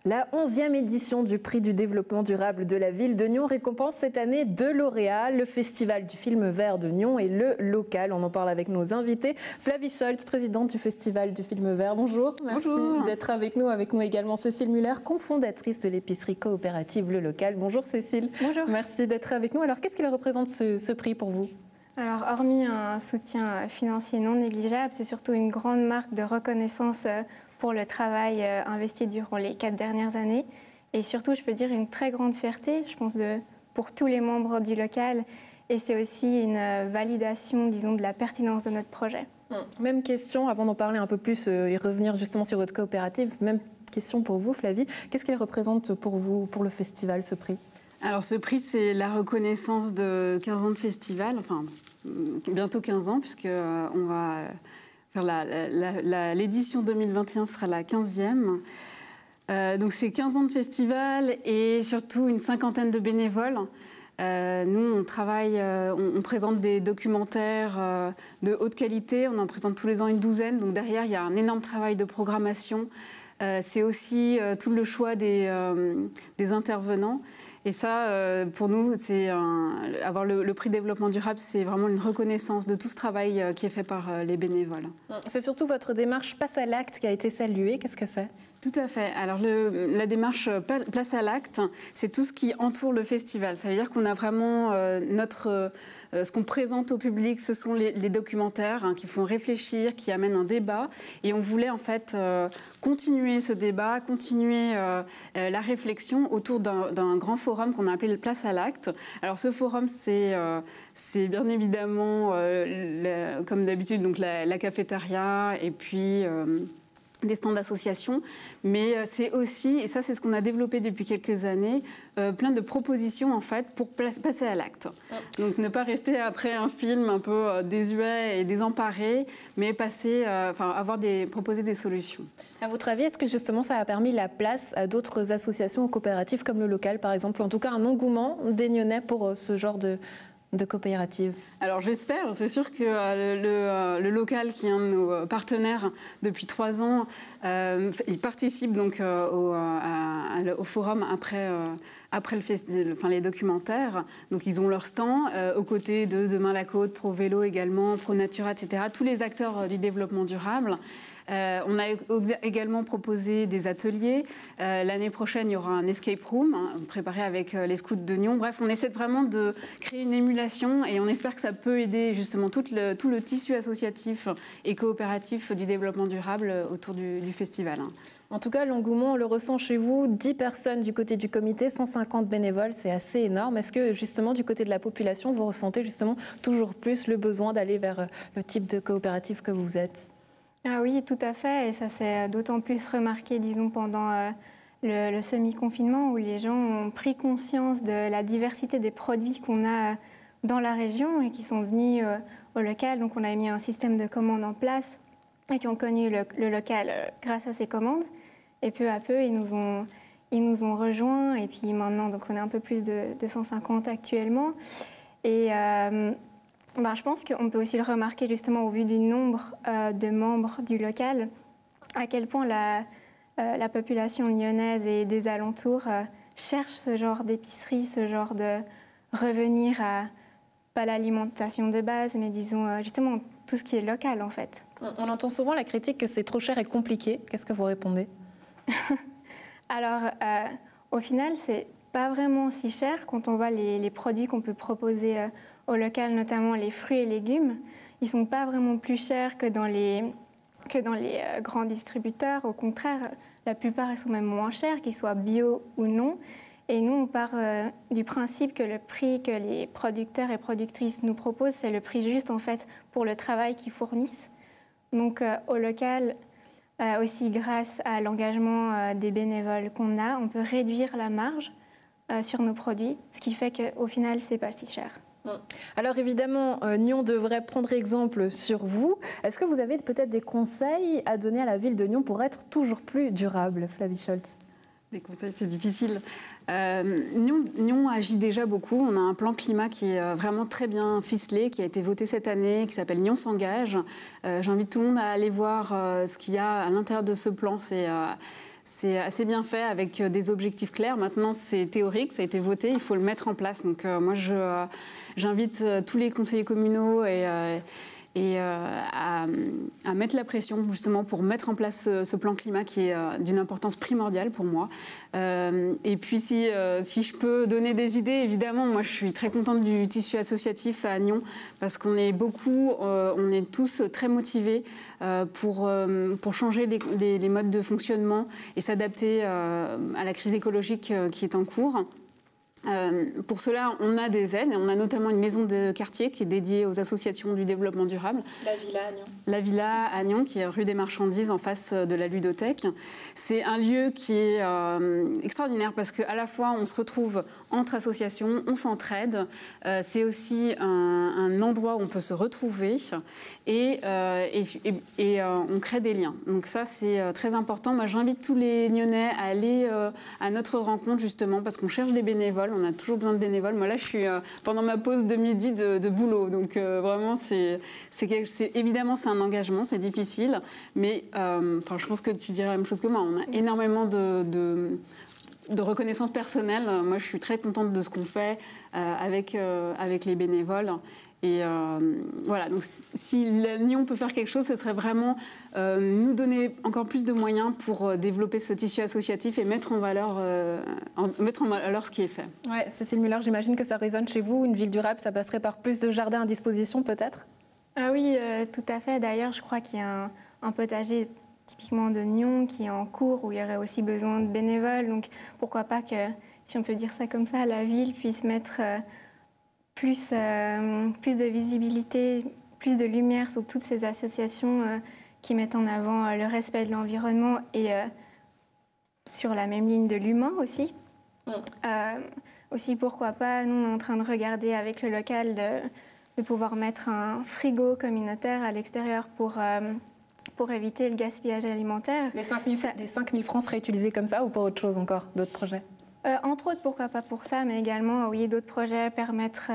La 11e édition du prix du développement durable de la ville de Nyon récompense cette année 2 lauréats, le Festival du film vert de Nyon et le local. On en parle avec nos invités. Flavie Scholz, présidente du Festival du film vert. Bonjour, merci d'être avec nous. Avec nous également Cécile Muller, cofondatrice de l'épicerie coopérative Le Local. Bonjour Cécile. Bonjour. Merci d'être avec nous. Alors qu'est-ce qu'il représente ce prix pour vous ? Alors, hormis un soutien financier non négligeable, c'est surtout une grande marque de reconnaissance pour le travail investi durant les 4 dernières années. Et surtout, je peux dire une très grande fierté, je pense, pour tous les membres du local. Et c'est aussi une validation, disons, de la pertinence de notre projet. Même question, avant d'en parler un peu plus et revenir justement sur votre coopérative, même question pour vous, Flavie. Qu'est-ce qu'il représente pour vous, pour le festival, ce prix ? Alors ce prix, c'est la reconnaissance de 15 ans de festival, enfin bientôt 15 ans, puisqu'on va faire l'édition 2021 sera la 15e. Donc c'est 15 ans de festival et surtout une cinquantaine de bénévoles. Nous, on travaille, on présente des documentaires de haute qualité, on en présente tous les ans une douzaine, donc derrière il y a un énorme travail de programmation. C'est aussi tout le choix des intervenants. Et ça, pour nous, avoir le prix développement durable, c'est vraiment une reconnaissance de tout ce travail qui est fait par les bénévoles. C'est surtout votre démarche Passe à l'acte qui a été saluée. Qu'est-ce que c'est ? Tout à fait. Alors, la démarche Place à l'acte, c'est tout ce qui entoure le festival. Ça veut dire qu'on a vraiment ce qu'on présente au public, ce sont les documentaires qui font réfléchir, qui amènent un débat. Et on voulait en fait continuer ce débat, continuer la réflexion autour d'un grand forum qu'on a appelé le Place à l'acte. Alors ce forum, c'est bien évidemment, comme d'habitude, donc la cafétéria et puis des stands d'associations, mais c'est aussi, et ça c'est ce qu'on a développé depuis quelques années, plein de propositions en fait pour passer à l'acte. Donc ne pas rester après un film un peu désuet et désemparé, mais proposer des solutions. À votre avis, est-ce que justement ça a permis la place à d'autres associations ou coopératives comme le local par exemple, ou en tout cas un engouement des Nyonnais pour ce genre de coopérative? Alors j'espère, c'est sûr que le local qui est un de nos partenaires depuis 3 ans, il participe donc au forum après le festival, les documentaires. Donc ils ont leur stand aux côtés de Demain la Côte, Pro Vélo également, Pro Natura, etc. Tous les acteurs du développement durable. On a également proposé des ateliers. L'année prochaine, il y aura un escape room préparé avec les scouts de Nyon. Bref, on essaie vraiment de créer une émulation et on espère que ça peut aider justement tout le tissu associatif et coopératif du développement durable autour du festival. En tout cas, l'engouement, on le ressent chez vous. 10 personnes du côté du comité, 150 bénévoles, c'est assez énorme. Est-ce que justement, du côté de la population, vous ressentez justement toujours plus le besoin d'aller vers le type de coopérative que vous êtes ? Ah oui, tout à fait. Et ça s'est d'autant plus remarqué, disons, pendant le semi-confinement où les gens ont pris conscience de la diversité des produits qu'on a dans la région et qui sont venus au local. Donc on a mis un système de commandes en place et qui ont connu le local grâce à ces commandes. Et peu à peu, ils nous ont rejoints. Et puis maintenant, donc on est un peu plus de 150 actuellement. Et je pense qu'on peut aussi le remarquer justement au vu du nombre de membres du local, à quel point la population lyonnaise et des alentours cherche ce genre d'épicerie, ce genre de revenir à, pas l'alimentation de base, mais disons justement tout ce qui est local en fait. On entend souvent la critique que c'est trop cher et compliqué. Qu'est-ce que vous répondez ? Alors, au final, c'est pas vraiment si cher quand on voit les produits qu'on peut proposer au local, notamment les fruits et légumes. Ils sont pas vraiment plus chers que dans les grands distributeurs. Au contraire, la plupart ils sont même moins chers, qu'ils soient bio ou non. Et nous, on part du principe que le prix que les producteurs et productrices nous proposent, c'est le prix juste en fait pour le travail qu'ils fournissent. Donc au local, aussi grâce à l'engagement des bénévoles qu'on a, on peut réduire la marge sur nos produits, ce qui fait qu'au final, c'est pas si cher. Alors évidemment, Nyon devrait prendre exemple sur vous. Est-ce que vous avez peut-être des conseils à donner à la ville de Nyon pour être toujours plus durable, Flavie Scholz ? Des conseils, c'est difficile. Nyon agit déjà beaucoup. On a un plan climat qui est vraiment très bien ficelé, qui a été voté cette année, qui s'appelle Nyon s'engage. J'invite tout le monde à aller voir ce qu'il y a à l'intérieur de ce plan. C'est assez bien fait avec des objectifs clairs. Maintenant, c'est théorique, ça a été voté, il faut le mettre en place. Donc moi, j'invite tous les conseillers communaux à mettre la pression justement pour mettre en place ce plan climat qui est d'une importance primordiale pour moi. Et puis si je peux donner des idées, évidemment, moi je suis très contente du tissu associatif à Nyon parce qu'on est on est tous très motivés pour changer les modes de fonctionnement et s'adapter à la crise écologique qui est en cours. Pour cela, on a des aides. On a notamment une maison de quartier qui est dédiée aux associations du développement durable. La Villa à Nyon. La Villa à Nyon, qui est rue des Marchandises en face de la ludothèque. C'est un lieu qui est extraordinaire parce qu'à la fois, on se retrouve entre associations, on s'entraide. C'est aussi un endroit où on peut se retrouver et on crée des liens. Donc ça, c'est très important. Moi, j'invite tous les Nyonnais à aller à notre rencontre justement parce qu'on cherche des bénévoles. On a toujours besoin de bénévoles. Moi, là, je suis pendant ma pause de midi de boulot. Donc, vraiment, évidemment, c'est un engagement, c'est difficile. Mais je pense que tu dirais la même chose que moi. On a énormément de reconnaissance personnelle. Moi, je suis très contente de ce qu'on fait avec les bénévoles. Et voilà, donc si Nyon peut faire quelque chose, ce serait vraiment nous donner encore plus de moyens pour développer ce tissu associatif et mettre en valeur ce qui est fait. Ouais, Cécile Muller, j'imagine que ça résonne chez vous. Une ville durable, ça passerait par plus de jardins à disposition peut-être? Ah oui, tout à fait. D'ailleurs, je crois qu'il y a un potager typiquement de Nyon qui est en cours où il y aurait aussi besoin de bénévoles. Donc pourquoi pas que, si on peut dire ça comme ça, la ville puisse mettre plus de visibilité, plus de lumière sur toutes ces associations qui mettent en avant le respect de l'environnement et sur la même ligne de l'humain aussi. Aussi, pourquoi pas, nous on est en train de regarder avec le local de pouvoir mettre un frigo communautaire à l'extérieur pour éviter le gaspillage alimentaire. Les 5 000 francs seraient utilisés comme ça ou pour autre chose encore, d'autres projets? Entre autres, pourquoi pas pour ça, mais également, oui, d'autres projets permettre...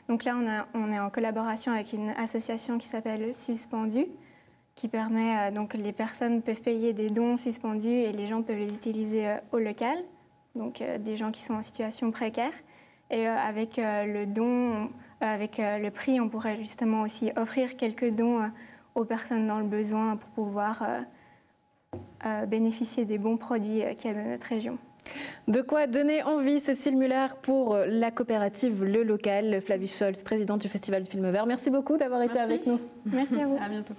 donc là, on est en collaboration avec une association qui s'appelle Suspendu, qui permet... donc les personnes peuvent payer des dons suspendus et les gens peuvent les utiliser au local, donc des gens qui sont en situation précaire. Et avec le don, avec le prix, on pourrait justement aussi offrir quelques dons aux personnes dans le besoin pour pouvoir bénéficier des bons produits qu'il y a dans notre région. De quoi donner envie, Cécile Muller, pour la coopérative Le Local. Flavie Scholz, présidente du Festival du Film Vert. Merci beaucoup d'avoir été avec nous. Merci à vous. À bientôt.